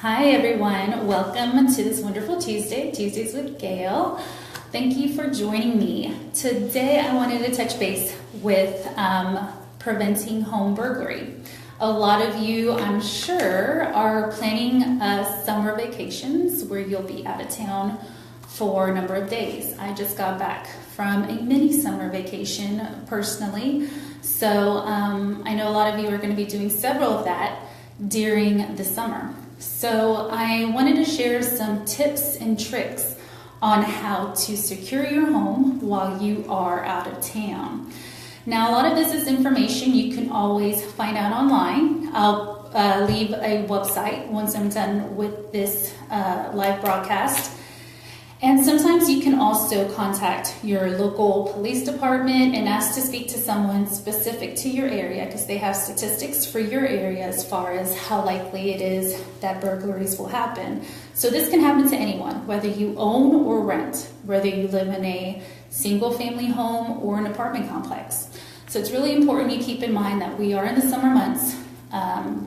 Hi everyone, welcome to this wonderful Tuesdays with Gail. Thank you for joining me. Today I wanted to touch base with preventing home burglary. A lot of you, I'm sure, are planning summer vacations where you'll be out of town for a number of days. I just got back from a mini summer vacation personally, so I know a lot of you are going to be doing several of that during the summer. So I wanted to share some tips and tricks on how to secure your home while you are out of town. Now, a lot of this is information you can always find out online. I'll leave a website once I'm done with this live broadcast. And sometimes you can also contact your local police department and ask to speak to someone specific to your area because they have statistics for your area as far as how likely it is that burglaries will happen. So this can happen to anyone, whether you own or rent, whether you live in a single family home or an apartment complex. So it's really important you keep in mind that we are in the summer months.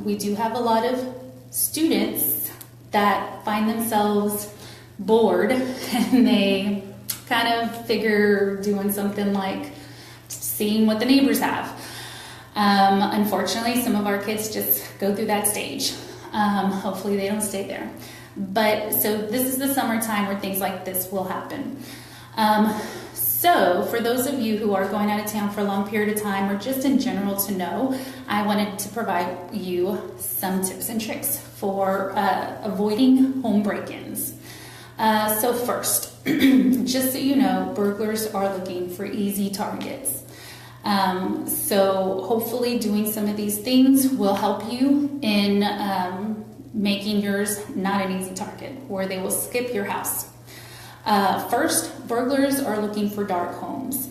We do have a lot of students that find themselves bored and they kind of figure doing something like seeing what the neighbors have. Unfortunately, some of our kids just go through that stage. Hopefully they don't stay there. But so this is the summertime where things like this will happen. So for those of you who are going out of town for a long period of time or just in general to know, I wanted to provide you some tips and tricks for avoiding home break-ins. So first, just so you know, burglars are looking for easy targets. So hopefully doing some of these things will help you in making yours not an easy target, where they will skip your house. First, burglars are looking for dark homes.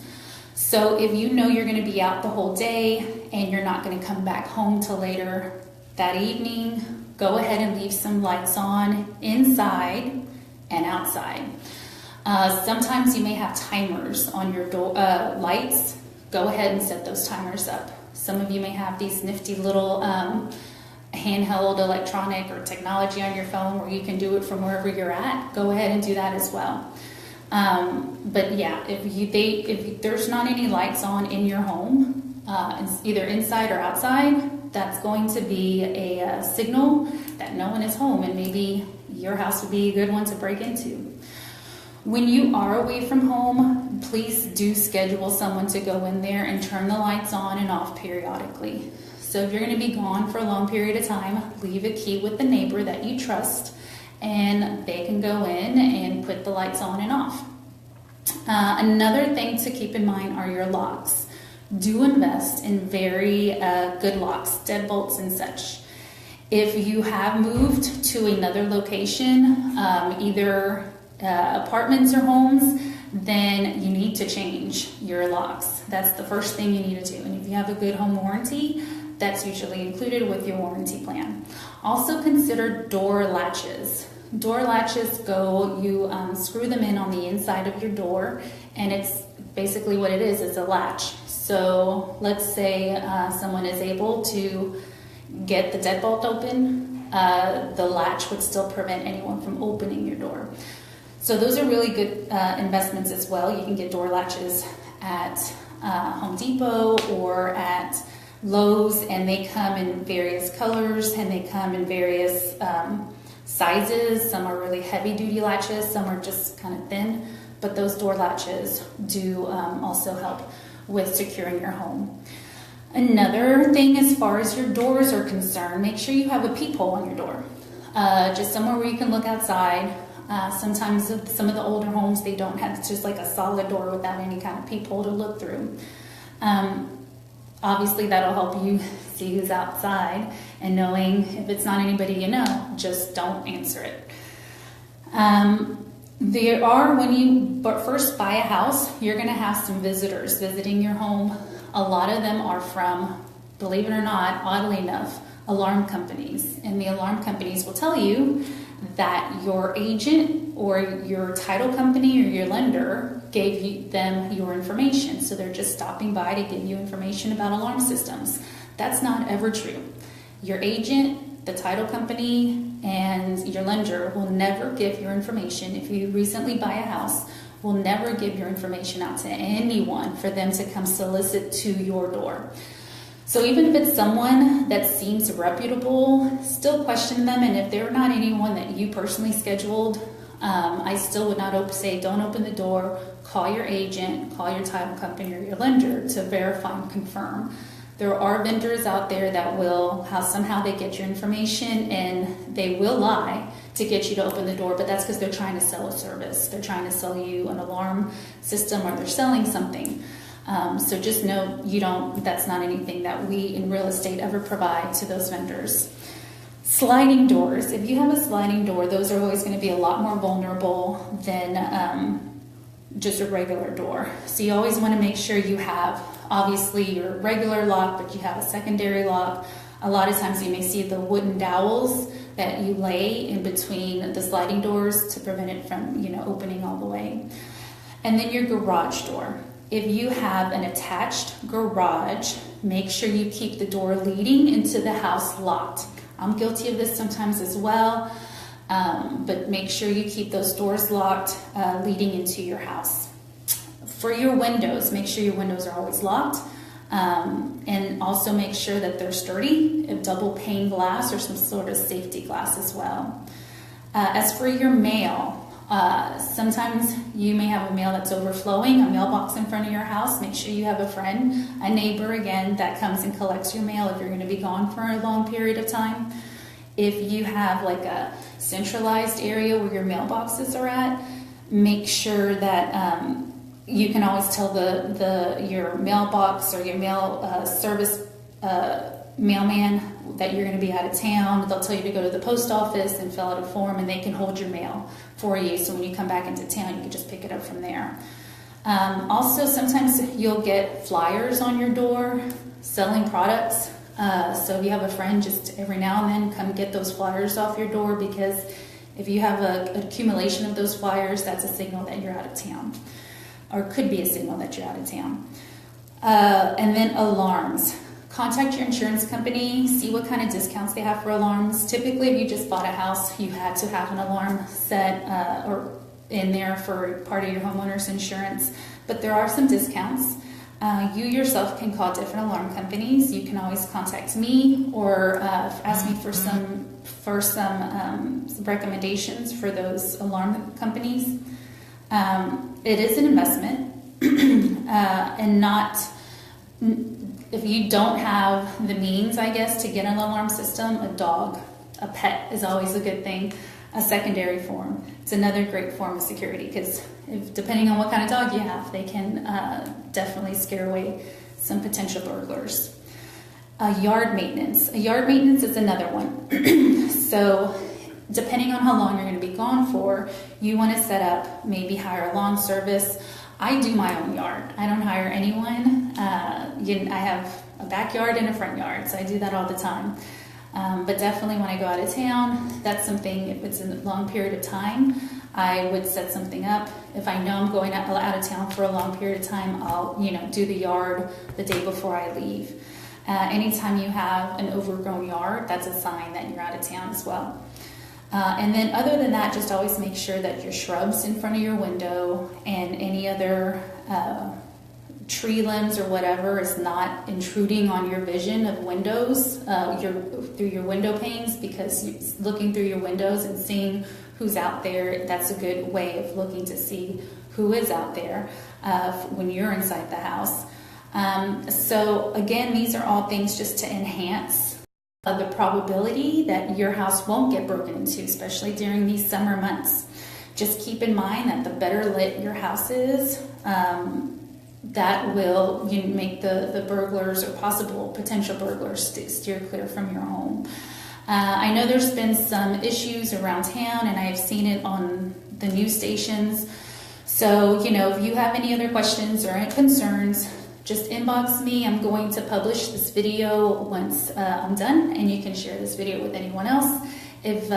So if you know you're going to be out the whole day and you're not going to come back home till later that evening, go ahead and leave some lights on inside and outside. Sometimes you may have timers on your door lights. Go ahead and set those timers up. Some of you may have these nifty little handheld electronic or technology on your phone where you can do it from wherever you're at. Go ahead and do that as well. But yeah, if there's not any lights on in your home, either inside or outside, that's going to be a signal that no one is home and maybe your house would be a good one to break into. When you are away from home, please do schedule someone to go in there and turn the lights on and off periodically. So if you're going to be gone for a long period of time, leave a key with the neighbor that you trust and they can go in and put the lights on and off. Another thing to keep in mind are your locks. Do invest in very good locks, deadbolts and such. If you have moved to another location, either apartments or homes, then you need to change your locks. That's the first thing you need to do. And if you have a good home warranty, that's usually included with your warranty plan. Also consider door latches. Door latches you screw them in on the inside of your door, and it's basically what it is, it's a latch. So let's say someone is able to get the deadbolt open, the latch would still prevent anyone from opening your door. So those are really good investments as well. You can get door latches at Home Depot or at Lowe's, and they come in various colors and they come in various sizes. Some are really heavy duty latches, some are just kind of thin, but those door latches do also help with securing your home. Another thing as far as your doors are concerned, make sure you have a peephole on your door. Just somewhere where you can look outside. Sometimes some of the older homes, they don't have, it's just like a solid door without any kind of peephole to look through. Obviously that'll help you see who's outside, and knowing if it's not anybody you know, just don't answer it. When you first buy a house, you're going to have some visitors visiting your home. A lot of them are from, believe it or not, oddly enough, alarm companies. And the alarm companies will tell you that your agent or your title company or your lender gave them your information. So they're just stopping by to give you information about alarm systems. That's not ever true. Your agent, the title company and your lender will never give your information. If you recently buy a house, will never give your information out to anyone for them to come solicit to your door. So even if it's someone that seems reputable, still question them. And if they're not anyone that you personally scheduled, I still would not say don't open the door. Call your agent, call your title company or your lender to verify and confirm. There are vendors out there that will, somehow they get your information and they will lie to get you to open the door, but that's because they're trying to sell a service. They're trying to sell you an alarm system or they're selling something. So just know that's not anything that we in real estate ever provide to those vendors. Sliding doors. If you have a sliding door, those are always going to be a lot more vulnerable than just a regular door. So you always want to make sure you have, obviously, your regular lock, but you have a secondary lock. A lot of times you may see the wooden dowels that you lay in between the sliding doors to prevent it from, opening all the way. And then your garage door. If you have an attached garage, make sure you keep the door leading into the house locked. I'm guilty of this sometimes as well, but make sure you keep those doors locked leading into your house. For your windows, make sure your windows are always locked, and also make sure that they're sturdy, a double pane glass or some sort of safety glass as well. As for your mail, sometimes you may have a mail that's overflowing, a mailbox in front of your house. Make sure you have a friend, a neighbor again, that comes and collects your mail if you're going to be gone for a long period of time. If you have like a centralized area where your mailboxes are at, make sure that you can always tell your mailbox or your mail service mailman that you're going to be out of town. They'll tell you to go to the post office and fill out a form, and they can hold your mail for you. So when you come back into town, you can just pick it up from there. Also, sometimes you'll get flyers on your door selling products. So if you have a friend, just every now and then come get those flyers off your door, because if you have an accumulation of those flyers, that's a signal that you're out of town, or could be a signal that you're out of town. And then alarms. Contact your insurance company, see what kind of discounts they have for alarms. Typically, if you just bought a house, you had to have an alarm set or in there for part of your homeowner's insurance. But there are some discounts. You yourself can call different alarm companies. You can always contact me or ask me for some recommendations for those alarm companies. It is an investment, and not. If you don't have the means, I guess, to get an alarm system, a dog, a pet is always a good thing. A secondary form. It's another great form of security, because depending on what kind of dog you have, they can definitely scare away some potential burglars. Yard maintenance. Yard maintenance is another one. So depending on how long you're going to be gone for, you want to set up, maybe hire a lawn service. I do my own yard. I don't hire anyone. I have a backyard and a front yard, so I do that all the time. But definitely when I go out of town, that's something, if it's a long period of time, I would set something up. If I know I'm going out of town for a long period of time, I'll do the yard the day before I leave. Anytime you have an overgrown yard, that's a sign that you're out of town as well. And then other than that, just always make sure that your shrubs in front of your window and any other tree limbs or whatever is not intruding on your vision of windows through your window panes, because looking through your windows and seeing who's out there, that's a good way of looking to see who is out there when you're inside the house. So again, these are all things just to enhance the probability that your house won't get broken into, especially during these summer months. Just keep in mind that the better lit your house is, that will make the burglars or possible potential burglars steer clear from your home. I know there's been some issues around town, and I've seen it on the news stations. So, if you have any other questions or concerns, just inbox me. I'm going to publish this video once I'm done, and you can share this video with anyone else. If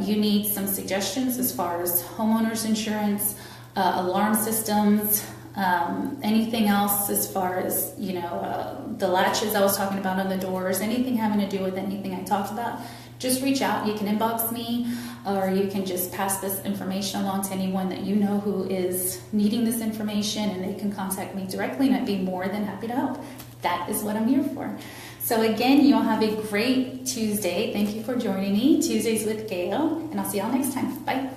you need some suggestions as far as homeowners insurance, alarm systems, anything else as far as, the latches I was talking about on the doors, anything having to do with anything I talked about, just reach out. You can inbox me, or you can just pass this information along to anyone that you know who is needing this information, and they can contact me directly, and I'd be more than happy to help. That is what I'm here for. So again, you all have a great Tuesday. Thank you for joining me. Tuesdays with Gail, and I'll see y'all next time. Bye.